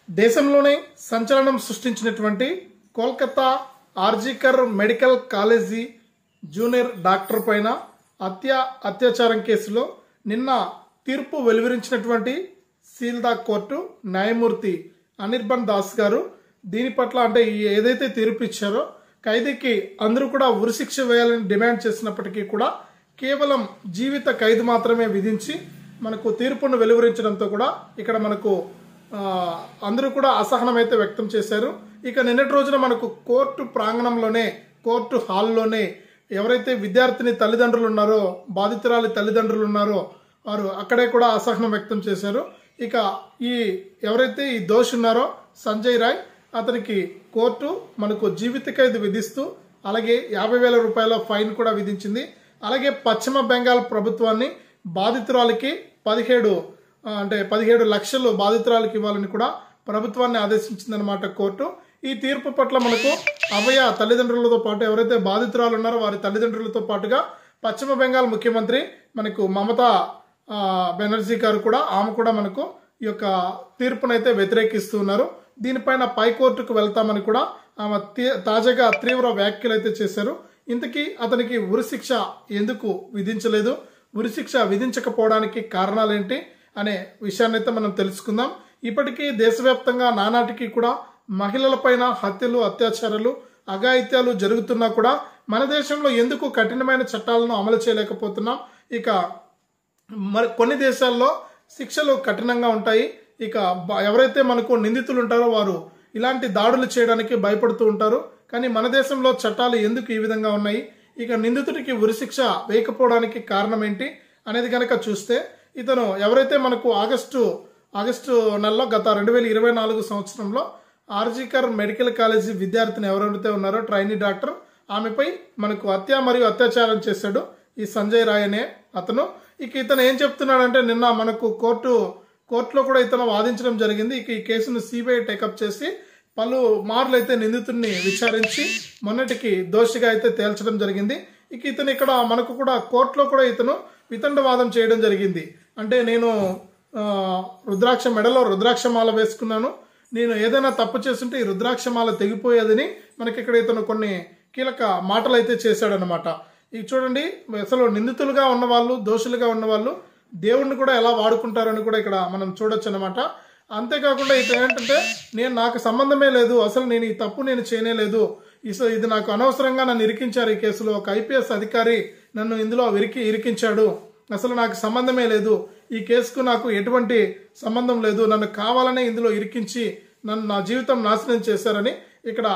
దేశంలోనే సంచలనం సృష్టించినటువంటి Kolkata RG Kar medical college junior doctor పైన అత్యాచారం కేసులో నిన్న తీర్పు వెలువరించినటువంటి సీల్దా కోర్టు న్యాయమూర్తి అనిర్బన్ దాస్ గారు దీని పట్ల అంటే ఏదైతే తీర్పు ఇచ్చారో ఖైదీకి అందరూ కూడా ఉరిశిక్ష వేయాలని డిమాండ్ చేసినప్పటికీ కూడా కేవలం జీవిత ఖైదు మాత్రమే విధించి మనకు తీర్పును వెలువరించడంతో కూడా ఇక్కడ మనకు అందరూ కూడా అసహనం అయితే వ్యక్తం చేశారు. ఇక నిన్నటి రోజున మనకు కోర్టు ప్రాంగణంలోనే కోర్టు హాల్లోనే ఎవరైతే విద్యార్థిని తల్లిదండ్రులు ఉన్నారో బాధితురాలి తల్లిదండ్రులు ఉన్నారో వారు అక్కడే కూడా అసహనం వ్యక్తం చేశారు. ఇక ఎవరైతే ఈ దోషి ఉన్నారో సంజయ్ రాయ్ అతనికి కోర్టు మనకు జీవిత ఖైదు విధిస్తూ అలాగే 50,000 రూపాయల ఫైన్ కూడా విధించింది. అలాగే పశ్చిమ బెంగాల్ ప్రభుత్వాన్ని బాధితురాలికి 17 లక్షలు బాధితురాలికి ఇవ్వాలని కూడా ప్రభుత్వాన్ని ఆదేశించిందనమాట కోర్టు. ఈ తీర్పు పట్ల మనకు అభయ తల్లిదండ్రులతో పాటు ఎవరైతే బాధితురాలు ఉన్నారో వారి తల్లిదండ్రులతో పాటుగా పశ్చిమ బెంగాల్ ముఖ్యమంత్రి మనకు మమతా బెనర్జీ గారు కూడా ఆమె కూడా మనకు ఈ యొక్క తీర్పునైతే వ్యతిరేకిస్తూ ఉన్నారు. దీనిపైన పై కోర్టుకు వెళ్తామని కూడా ఆమె తాజాగా తీవ్ర వ్యాఖ్యలు అయితే చేశారు. ఇంతకీ అతనికి ఉరిశిక్ష ఎందుకు విధించలేదు, ఉరిశిక్ష విధించకపోవడానికి కారణాలేంటి అనే విషయాన్ని అయితే మనం తెలుసుకుందాం. ఇప్పటికీ దేశవ్యాప్తంగా నానాటికి కూడా మహిళలపైన హత్యలు అత్యాచారాలు అఘాయిత్యాలు జరుగుతున్నా కూడా మన దేశంలో ఎందుకు కఠినమైన చట్టాలను అమలు చేయలేకపోతున్నాం. ఇక మరి కొన్ని దేశాల్లో శిక్షలు కఠినంగా ఉంటాయి. ఇక ఎవరైతే మనకు నిందితులు ఉంటారో వారు ఇలాంటి దాడులు చేయడానికి భయపడుతూ ఉంటారు. కానీ మన దేశంలో చట్టాలు ఎందుకు ఈ విధంగా ఉన్నాయి, ఇక నిందితుడికి ఉరిశిక్ష వేయకపోవడానికి కారణం ఏంటి అనేది కనుక చూస్తే ఇతను ఎవరైతే మనకు ఆగస్టు నెలలో గత 2024 సంవత్సరంలో ఆర్జికర్ మెడికల్ కాలేజీ విద్యార్థిని ఎవరైతే ఉన్నారో ట్రైనీ డాక్టర్ ఆమెపై మనకు హత్య మరియు అత్యాచారం చేశాడు ఈ సంజయ్ రాయ్ అనే అతను. ఇక ఇతను ఏం చెప్తున్నాడంటే నిన్న మనకు కోర్టులో కూడా ఇతను వాదించడం జరిగింది. ఇక ఈ కేసును సిబిఐ టేకప్ చేసి పలు మార్లు అయితే నిందితుడిని విచారించి మొన్నటికి దోషిగా అయితే తేల్చడం జరిగింది. ఇక ఇతను ఇక్కడ మనకు కూడా కోర్టులో కూడా ఇతను వితండవాదం చేయడం జరిగింది. అంటే నేను మెడలో రుద్రాక్షమాల వేసుకున్నాను, నేను ఏదైనా తప్పు చేస్తుంటే ఈ రుద్రాక్షమాల తెగిపోయేదని మనకి ఇక్కడ ఇతను కొన్ని కీలక మాటలు అయితే చేశాడనమాట. ఇది చూడండి, అసలు నిందితులుగా ఉన్నవాళ్ళు దోషులుగా ఉన్నవాళ్ళు దేవుణ్ణి కూడా ఎలా వాడుకుంటారని కూడా ఇక్కడ మనం చూడొచ్చు అనమాట. అంతేకాకుండా ఇతను ఏంటంటే నాకు సంబంధమే లేదు, అసలు నేను ఈ తప్పు నేను చేయనే లేదు, ఇది నాకు అనవసరంగా నన్ను ఇరికించారు, ఈ కేసులో ఒక ఐపీఎస్ అధికారి నన్ను ఇందులో ఇరికించాడు, అసలు నాకు సంబంధమే లేదు, ఈ కేసుకు నాకు ఎటువంటి సంబంధం లేదు, నన్ను కావాలనే ఇందులో ఇరికించి నా జీవితం నాశనం చేశారని ఇక్కడ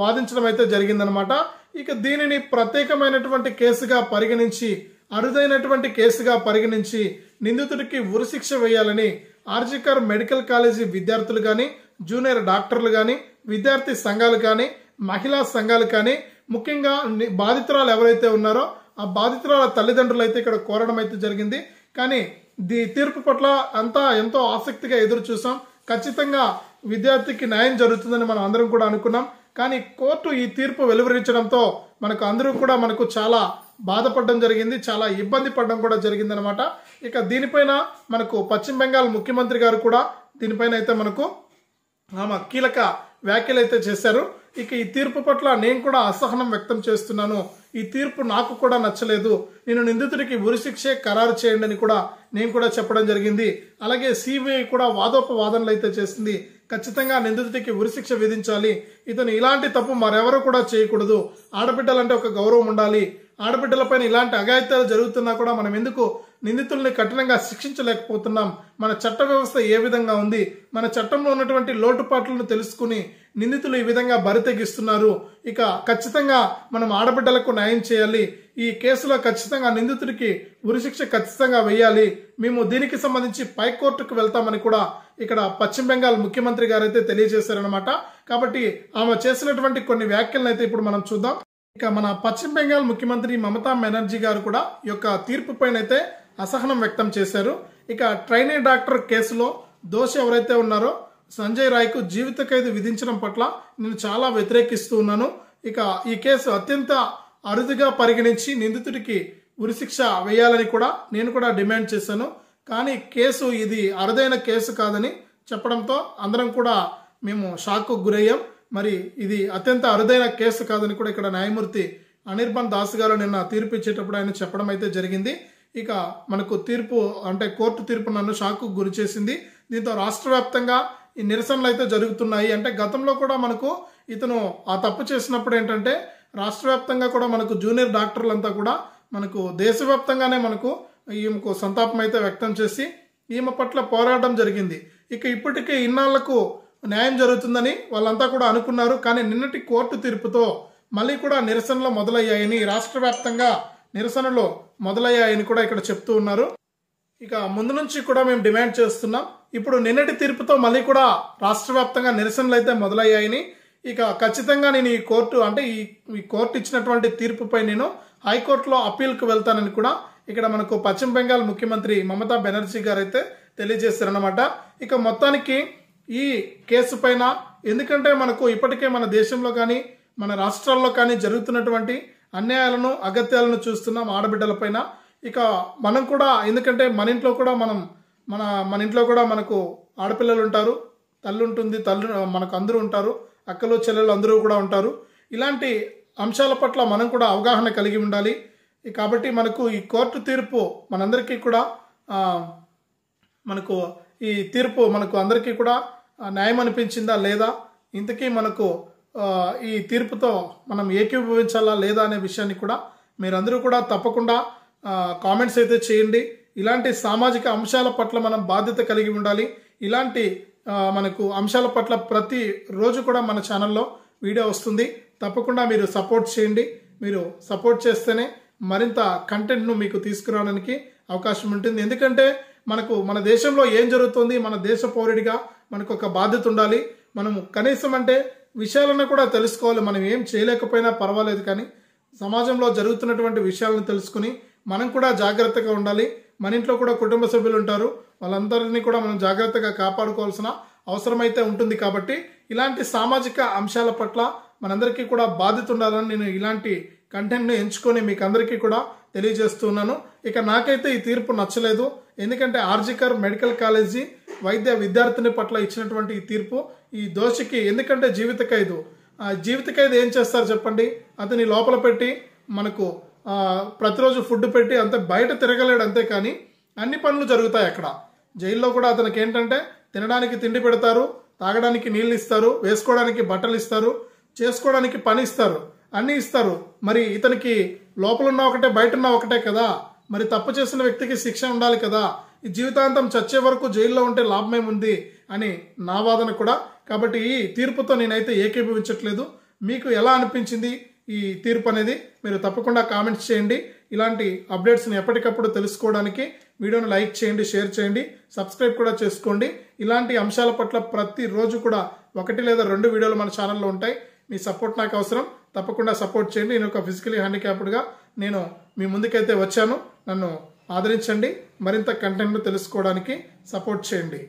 వాదించడం అయితే జరిగిందనమాట. ఇక దీనిని ప్రత్యేకమైనటువంటి కేసుగా పరిగణించి అరుదైనటువంటి కేసుగా పరిగణించి నిందితుడికి ఉరిశిక్ష వేయాలని ఆర్జికర్ మెడికల్ కాలేజీ విద్యార్థులు కానీ జూనియర్ డాక్టర్లు కానీ విద్యార్థి సంఘాలు కానీ మహిళా సంఘాలు కానీ ముఖ్యంగా బాధితురాలు ఎవరైతే ఉన్నారో ఆ బాధితురాల తల్లిదండ్రులు అయితే ఇక్కడ కోరడం అయితే జరిగింది. కానీ తీర్పు పట్ల అంతా ఎంతో ఆసక్తిగా ఎదురు చూసాం. ఖచ్చితంగా విద్యార్థికి న్యాయం జరుగుతుందని మనం అందరం కూడా అనుకున్నాం. కానీ కోర్టు ఈ తీర్పు వెలువరించడంతో అందరూ కూడా చాలా బాధపడడం జరిగింది, చాలా ఇబ్బంది పడడం కూడా జరిగింది అనమాట. ఇక దీనిపైన మనకు పశ్చిమ బెంగాల్ ముఖ్యమంత్రి గారు కూడా దీనిపైన అయితే ఆమె కీలక వ్యాఖ్యలు అయితే చేశారు. ఇక ఈ తీర్పు పట్ల నేను కూడా అసహనం వ్యక్తం చేస్తున్నాను, ఈ తీర్పు నాకు కూడా నచ్చలేదు, నేను నిందితుడికి ఉరిశిక్షే ఖరారు చేయండి అని కూడా నేను కూడా చెప్పడం జరిగింది. అలాగే సిబిఐ కూడా వాదోపవాదనలు అయితే చేసింది, ఖచ్చితంగా నిందితుడికి ఉరిశిక్ష విధించాలి, ఇతను ఇలాంటి తప్పు మరెవరు కూడా చేయకూడదు, ఆడబిడ్డలంటే ఒక గౌరవం ఉండాలి, ఆడబిడ్డలపైన ఇలాంటి అఘాయిత్యాలు జరుగుతున్నా కూడా మనం ఎందుకు నిందితుల్ని కఠినంగా శిక్షించలేకపోతున్నాం, మన చట్ట వ్యవస్థ ఏ విధంగా ఉంది, మన చట్టంలో ఉన్నటువంటి లోటుపాట్లను తెలుసుకుని నిందితులు ఈ విధంగా బరితెగిస్తున్నారు, ఇక ఖచ్చితంగా మనం ఆడబిడ్డలకు న్యాయం చేయాలి, ఈ కేసులో ఖచ్చితంగా నిందితుడికి ఉరిశిక్ష ఖచ్చితంగా వేయాలి, మేము దీనికి సంబంధించి పై కోర్టుకు వెళ్తామని కూడా ఇక్కడ పశ్చిమ బెంగాల్ ముఖ్యమంత్రి గారు అయితే తెలియజేశారనమాట. కాబట్టి ఆమె చేసినటువంటి కొన్ని వ్యాఖ్యలను అయితే ఇప్పుడు మనం చూద్దాం. ఇక మన పశ్చిమ బెంగాల్ ముఖ్యమంత్రి మమతా బెనర్జీ గారు కూడా ఈ యొక్క తీర్పు పైన అయితే అసహనం వ్యక్తం చేశారు. ఇక ట్రైనీ డాక్టర్ కేసులో దోషి ఎవరైతే ఉన్నారో సంజయ్ రాయ్కు జీవిత ఖైదు విధించడం పట్ల నేను చాలా వ్యతిరేకిస్తూ ఉన్నాను. ఇక ఈ కేసు అత్యంత అరుదుగా పరిగణించి నిందితుడికి ఉరిశిక్ష వేయాలని కూడా నేను కూడా డిమాండ్ చేశాను. కానీ కేసు ఇది అరుదైన కేసు కాదని చెప్పడంతో అందరం కూడా మేము షాక్కు గురయ్యాం. మరి ఇది అత్యంత అరుదైన కేసు కాదని కూడా ఇక్కడ న్యాయమూర్తి అనిర్బన్ దాస్ గారు నిన్న తీర్పు ఇచ్చేటప్పుడు ఆయన చెప్పడం అయితే జరిగింది. ఇక మనకు తీర్పు అంటే కోర్టు తీర్పు నన్ను షాక్కు గురి చేసింది. దీంతో రాష్ట్ర వ్యాప్తంగా ఈ నిరసనలు అయితే జరుగుతున్నాయి. అంటే గతంలో కూడా మనకు ఇతను ఆ తప్పు చేసినప్పుడు ఏంటంటే రాష్ట్ర వ్యాప్తంగా కూడా మనకు జూనియర్ డాక్టర్లంతా కూడా మనకు దేశవ్యాప్తంగానే మనకు ఈమెకు సంతాపం అయితే వ్యక్తం చేసి ఈమె పట్ల పోరాటం జరిగింది. ఇక ఇప్పటికే ఇన్నాళ్లకు న్యాయం జరుగుతుందని వాళ్ళంతా కూడా అనుకున్నారు. కానీ నిన్నటి కోర్టు తీర్పుతో మళ్ళీ కూడా నిరసనలు మొదలయ్యాయని, రాష్ట్ర వ్యాప్తంగా నిరసనలు మొదలయ్యాయని కూడా ఇక్కడ చెప్తూ ఉన్నారు. ఇక ముందు నుంచి కూడా మేము డిమాండ్ చేస్తున్నాం. ఇప్పుడు నిన్నటి తీర్పుతో మళ్ళీ కూడా రాష్ట్ర వ్యాప్తంగా నిరసనలు అయితే మొదలయ్యాయని, ఇక ఖచ్చితంగా నేను ఈ కోర్టు అంటే ఈ కోర్టు ఇచ్చినటువంటి తీర్పుపై నేను హైకోర్టులో అప్పీల్కు వెళ్తానని కూడా ఇక్కడ మనకు పశ్చిమ బెంగాల్ ముఖ్యమంత్రి మమతా బెనర్జీ గారు అయితే తెలియజేశారన్నమాట. ఇక మొత్తానికి ఈ కేసు పైన ఎందుకంటే మనకు ఇప్పటికే మన దేశంలో కానీ మన రాష్ట్రాల్లో కానీ జరుగుతున్నటువంటి అన్యాయాలను అగత్యాలను చూస్తున్నాం ఆడబిడ్డల పైన. ఇక మనం కూడా ఎందుకంటే మన ఇంట్లో కూడా మన ఇంట్లో కూడా మనకు ఆడపిల్లలు ఉంటారు, తల్లి ఉంటుంది, మనకు అందరూ ఉంటారు, అక్కలు చెల్లెలు అందరూ కూడా ఉంటారు. ఇలాంటి అంశాల పట్ల మనం కూడా అవగాహన కలిగి ఉండాలి. కాబట్టి మనకు ఈ కోర్టు తీర్పు మనందరికీ కూడా మనకు ఈ తీర్పు మనకు అందరికీ కూడా న్యాయం అనిపించిందా లేదా, ఇంతకీ మనకు ఈ తీర్పుతో మనం ఏకీభవించాలా లేదా అనే విషయాన్ని కూడా మీరందరూ కూడా తప్పకుండా కామెంట్స్ అయితే చేయండి. ఇలాంటి సామాజిక అంశాల పట్ల మనం బాధ్యత కలిగి ఉండాలి. ఇలాంటి మనకు అంశాల పట్ల ప్రతి రోజు కూడా మన ఛానల్లో వీడియో వస్తుంది. తప్పకుండా మీరు సపోర్ట్ చేయండి. మీరు సపోర్ట్ చేస్తేనే మరింత కంటెంట్ను మీకు తీసుకురావడానికి అవకాశం ఉంటుంది. ఎందుకంటే మనకు మన దేశంలో ఏం జరుగుతుంది, మన దేశ పౌరుడిగా మనకు ఒక బాధ్యత ఉండాలి. మనము కనీసం అంటే విషయాలను కూడా తెలుసుకోవాలి. మనం ఏం చేయలేకపోయినా పర్వాలేదు, కానీ సమాజంలో జరుగుతున్నటువంటి విషయాలను తెలుసుకుని మనం కూడా జాగ్రత్తగా ఉండాలి. మన ఇంట్లో కూడా కుటుంబ సభ్యులు ఉంటారు, వాళ్ళందరినీ కూడా మనం జాగ్రత్తగా కాపాడుకోవాల్సిన అవసరం అయితే ఉంటుంది. కాబట్టి ఇలాంటి సామాజిక అంశాల పట్ల మనందరికీ కూడా బాధ్యత ఉండాలని నేను ఇలాంటి కంటెంట్ను ఎంచుకొని మీకు అందరికీ కూడా తెలియజేస్తున్నాను. ఇక నాకైతే ఈ తీర్పు నచ్చలేదు. ఎందుకంటే ఆర్జికర్ మెడికల్ కాలేజీ వైద్య విద్యార్థిని పట్ల ఇచ్చినటువంటి ఈ తీర్పు ఈ దోషికి, ఎందుకంటే జీవిత ఖైదు ఏం చేస్తారు చెప్పండి? అతని లోపల పెట్టి మనకు ప్రతిరోజు ఫుడ్ పెట్టి అంతే బయట తిరగలేడు, అంతే కానీ అన్ని పనులు జరుగుతాయి అక్కడ. జైల్లో కూడా అతనికి ఏంటంటే తినడానికి తిండి పెడతారు, తాగడానికి నీళ్ళు ఇస్తారు, వేసుకోవడానికి బట్టలు ఇస్తారు, చేసుకోవడానికి పని ఇస్తారు, అన్నీ ఇస్తారు. మరి ఇతనికి లోపలున్న ఒకటే బయట ఉన్న ఒకటే కదా. మరి తప్పు చేసిన వ్యక్తికి శిక్ష ఉండాలి కదా. ఈ జీవితాంతం చచ్చే వరకు జైల్లో ఉంటే లాభమేముంది అని నా వాదన కూడా. కాబట్టి ఈ తీర్పుతో నేనైతే ఏకీభవించట్లేదు. మీకు ఎలా అనిపించింది ఈ తీర్పు అనేది మీరు తప్పకుండా కామెంట్స్ చేయండి. ఇలాంటి అప్డేట్స్ని ఎప్పటికప్పుడు తెలుసుకోవడానికి వీడియోను లైక్ చేయండి, షేర్ చేయండి, సబ్స్క్రైబ్ కూడా చేసుకోండి. ఇలాంటి అంశాల పట్ల ప్రతిరోజు కూడా 1 లేదా 2 వీడియోలు మన ఛానల్లో ఉంటాయి. మీ సపోర్ట్ నాకు అవసరం. తప్పకుండా సపోర్ట్ చేయండి. నేను ఒక ఫిజికలీ హ్యాండిక్యాప్డ్గా నేను మీ ముందుకైతే వచ్చాను. నన్ను ఆదరించండి. మరింత కంటెంట్ను తెలుసుకోవడానికి సపోర్ట్ చేయండి.